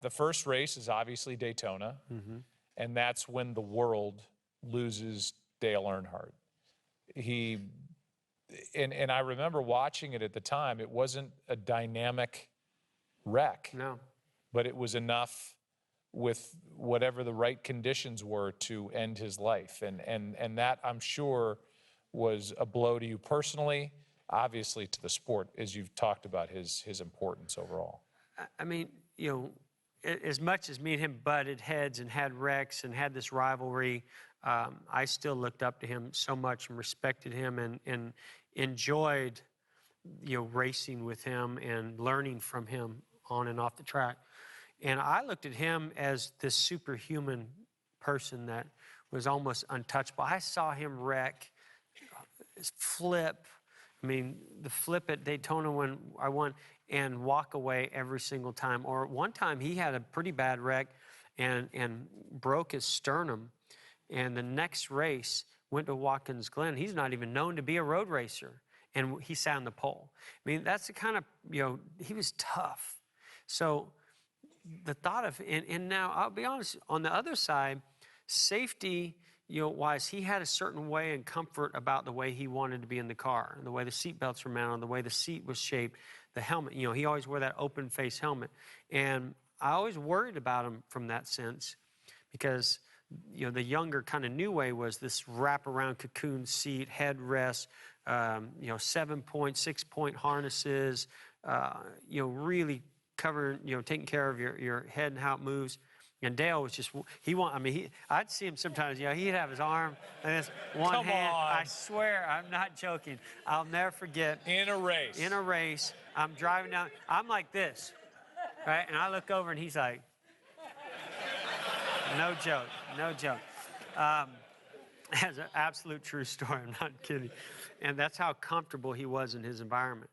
the first race is obviously Daytona, and that's when the world loses Dale Earnhardt. And I remember watching it at the time. It wasn't a dynamic wreck. No. But it was enough with whatever the right conditions were to end his life. And that, I'm sure, was a blow to you personally, obviously to the sport, as you've talked about his importance overall. I mean, you know, as much as me and him butted heads and had wrecks and had this rivalry, I still looked up to him so much and respected him and enjoyed, you know, racing with him and learning from him on and off the track. And I looked at him as this superhuman person that was almost untouchable. I saw him wreck, flip. I mean, the flip at Daytona when I won, and walk away every single time. Or one time he had a pretty bad wreck and broke his sternum. And the next race went to Watkins Glen. He's not even known to be a road racer. And he sat on the pole. I mean, that's the kind of, you know, he was tough. So the thought of, and now I'll be honest, on the other side, safety, you know, wise, he had a certain way and comfort about the way he wanted to be in the car, and the way the seat belts were mounted, the way the seat was shaped, the helmet. You know, he always wore that open face helmet. And I always worried about him from that sense because, you know, the younger kind of new way was this wraparound cocoon seat, headrest, you know, 7-point, 6-point harnesses, you know, really covering, you know, taking care of your head and how it moves. And Dale was just, I'd see him sometimes, you know, he'd have his arm and this one Come hand. on. I swear, I'm not joking. I'll never forget. In a race, I'm driving down, I'm like this, right? And I look over and he's like, no joke, no joke. That's an absolute true story, I'm not kidding. And that's how comfortable he was in his environment.